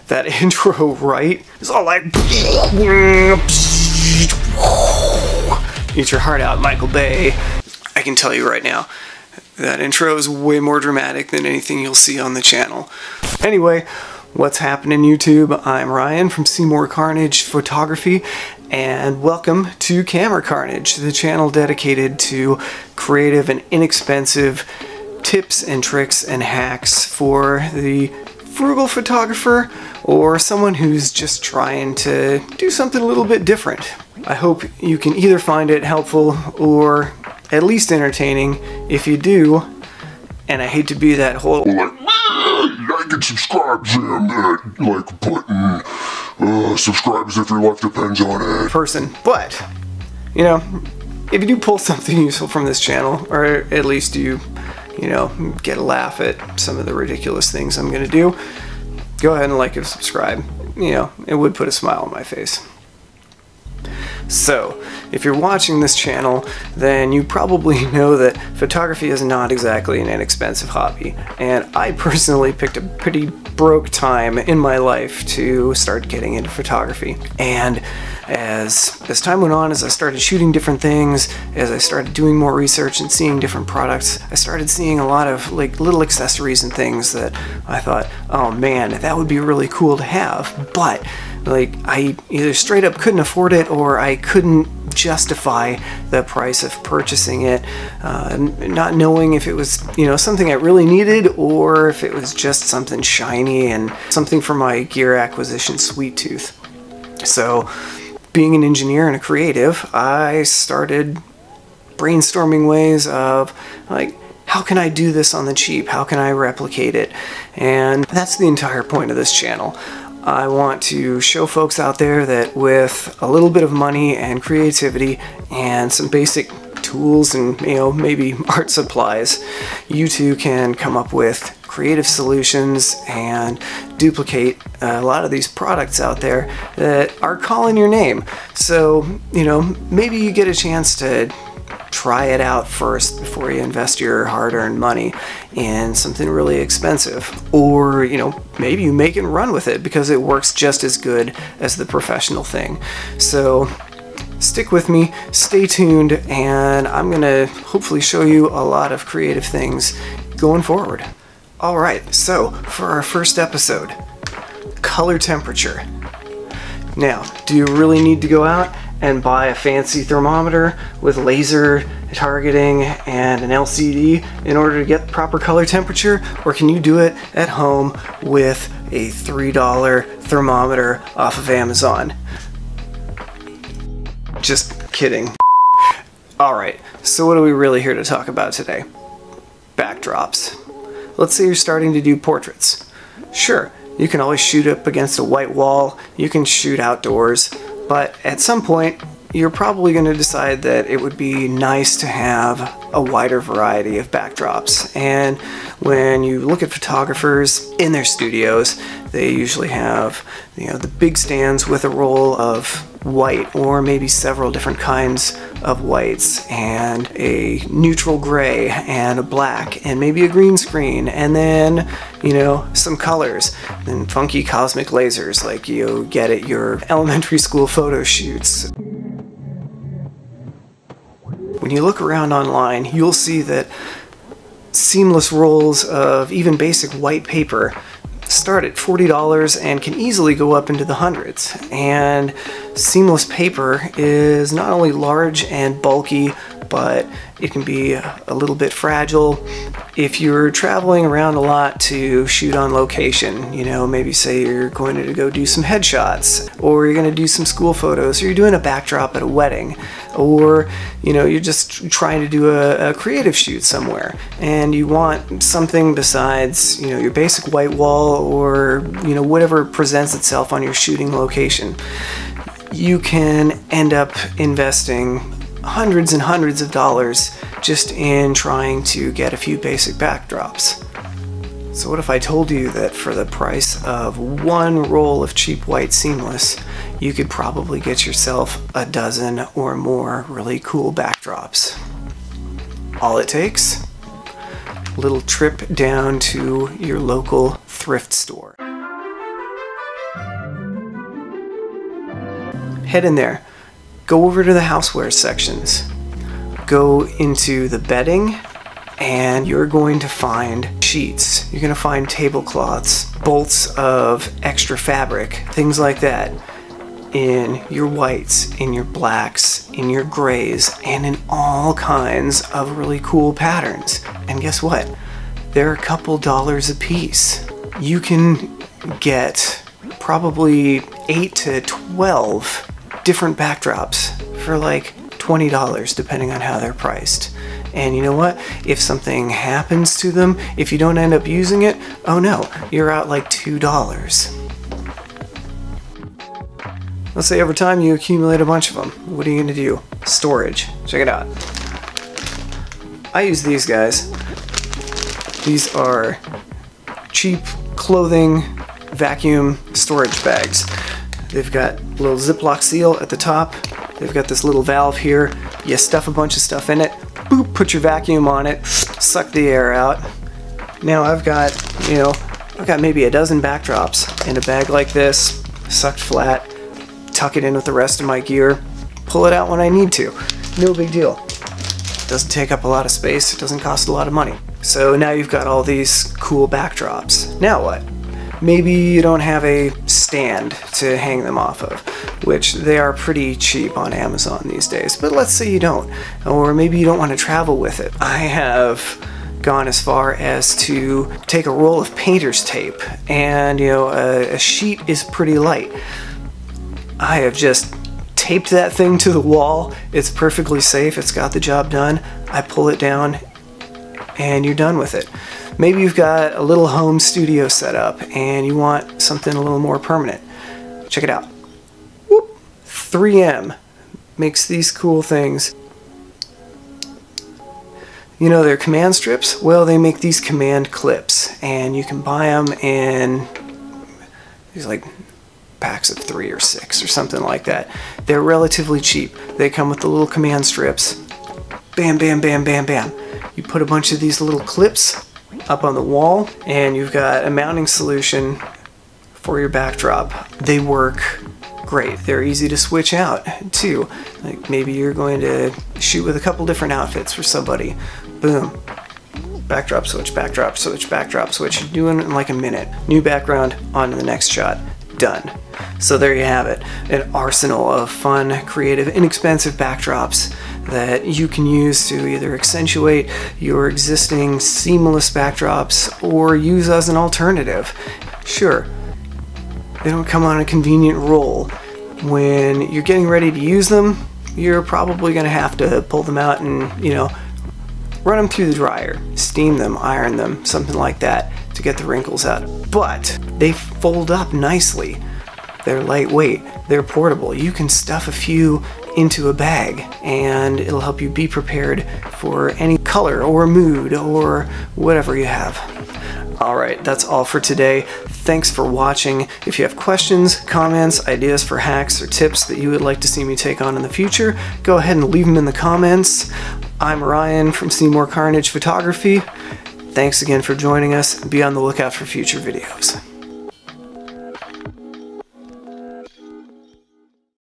that intro, right? It's all like eat your heart out, Michael Bay. I can tell you right now, that intro is way more dramatic than anything you'll see on the channel. Anyway, what's happening YouTube? I'm Ryan from Seymoure Carnage Photography, and welcome to Camera Carnage, the channel dedicated to creative and inexpensive tips and tricks and hacks for the frugal photographer or someone who's just trying to do something a little bit different. I hope you can either find it helpful or at least entertaining. If you do, and I hate to be that whole like and subscribe, Jim, like button, subscribe as if your life depends on it person, but you know, if you do pull something useful from this channel, or at least you know, get a laugh at some of the ridiculous things I'm gonna do, go ahead and like and subscribe. You know, it would put a smile on my face. So, if you're watching this channel, then you probably know that photography is not exactly an inexpensive hobby, and I personally picked a pretty broke time in my life to start getting into photography. And as time went on, as I started shooting different things, as I started doing more research and seeing different products, I started seeing a lot of like little accessories and things that I thought, oh man, that would be really cool to have, but like I either straight up couldn't afford it or I couldn't justify the price of purchasing it, not knowing if it was, you know, something I really needed or if it was just something shiny and something for my gear acquisition sweet tooth. So, being an engineer and a creative, I started brainstorming ways of like, how can I do this on the cheap? How can I replicate it? And that's the entire point of this channel. I want to show folks out there that with a little bit of money and creativity and some basic tools and, you know, maybe art supplies, you too can come up with creative solutions and duplicate a lot of these products out there that are calling your name. So, you know, maybe you get a chance to try it out first before you invest your hard-earned money in something really expensive, or you know, maybe you make and run with it because it works just as good as the professional thing. So stick with me, stay tuned, and I'm gonna hopefully show you a lot of creative things going forward. Alright, so for our first episode, color temperature. Now, do you really need to go out and buy a fancy thermometer with laser targeting and an LCD in order to get proper color temperature? Or can you do it at home with a $3 thermometer off of Amazon? Just kidding. Alright, so what are we really here to talk about today? Backdrops. Let's say you're starting to do portraits. Sure, you can always shoot up against a white wall, you can shoot outdoors, but at some point, you're probably going to decide that it would be nice to have a wider variety of backdrops. And when you look at photographers in their studios, they usually have, you know, the big stands with a roll of white or maybe several different kinds of whites and a neutral gray and a black and maybe a green screen and then, you know, some colors and funky cosmic lasers like you get at your elementary school photo shoots. When you look around online, you'll see that seamless rolls of even basic white paper start at $40 and can easily go up into the hundreds. And seamless paper is not only large and bulky, but it can be a little bit fragile. If you're traveling around a lot to shoot on location, you know, maybe say you're going to go do some headshots, or you're going to do some school photos, or you're doing a backdrop at a wedding, or, you know, you're just trying to do a creative shoot somewhere, and you want something besides, you know, your basic white wall or, you know, whatever presents itself on your shooting location, you can end up investing hundreds and hundreds of dollars just in trying to get a few basic backdrops. So what if I told you that for the price of one roll of cheap white seamless, you could probably get yourself a dozen or more really cool backdrops? All it takes? A little trip down to your local thrift store. head in there, go over to the houseware sections, go into the bedding, and you're going to find sheets. You're going to find tablecloths, bolts of extra fabric, things like that, in your whites, in your blacks, in your grays, and in all kinds of really cool patterns. And guess what? They're a couple dollars a piece. You can get probably 8 to 12 different backdrops for like $20 depending on how they're priced. And you know what? If something happens to them, if you don't end up using it, oh no, you're out like $2. Let's say over time you accumulate a bunch of them. What are you gonna do? Storage. Check it out. I use these guys. These are cheap clothing vacuum storage bags. They've got a little Ziploc seal at the top. They've got this little valve here. You stuff a bunch of stuff in it, boop, put your vacuum on it, suck the air out. Now I've got, I've got maybe a dozen backdrops in a bag like this, sucked flat, tuck it in with the rest of my gear, pull it out when I need to. No big deal. Doesn't take up a lot of space, it doesn't cost a lot of money. So now you've got all these cool backdrops. Now what? Maybe you don't have a stand to hang them off of, which they are pretty cheap on Amazon these days, but let's say you don't, or maybe you don't want to travel with it. I have gone as far as to take a roll of painter's tape, and a sheet is pretty light. I have just taped that thing to the wall. It's perfectly safe, it's got the job done. I pull it down and you're done with it. Maybe you've got a little home studio set up and you want something a little more permanent. Check it out. Whoop. 3M makes these cool things. They're command strips? Well, they make these command clips, and you can buy them in these like packs of 3 or 6 or something like that. They're relatively cheap. They come with the little command strips. Bam, bam, bam, bam, bam. You put a bunch of these little clips up on the wall, and you've got a mounting solution for your backdrop. They work great. They're easy to switch out too. Like maybe you're going to shoot with a couple different outfits for somebody. Boom. Backdrop switch, backdrop switch, backdrop switch. You're doing it in like a minute. New background, on to the next shot. Done. So there you have it. An arsenal of fun, creative, inexpensive backdrops that you can use to either accentuate your existing seamless backdrops or use as an alternative. Sure, they don't come on a convenient roll. When you're getting ready to use them, you're probably going to have to pull them out and, run them through the dryer, steam them, iron them, something like that to get the wrinkles out. But they fold up nicely. They're lightweight, they're portable. You can stuff a few into a bag and it'll help you be prepared for any color or mood or whatever you have. Alright, that's all for today. Thanks for watching. If you have questions, comments, ideas for hacks, or tips that you would like to see me take on in the future, go ahead and leave them in the comments. I'm Ryan from Seymoure Carnage Photography. Thanks again for joining us, and be on the lookout for future videos.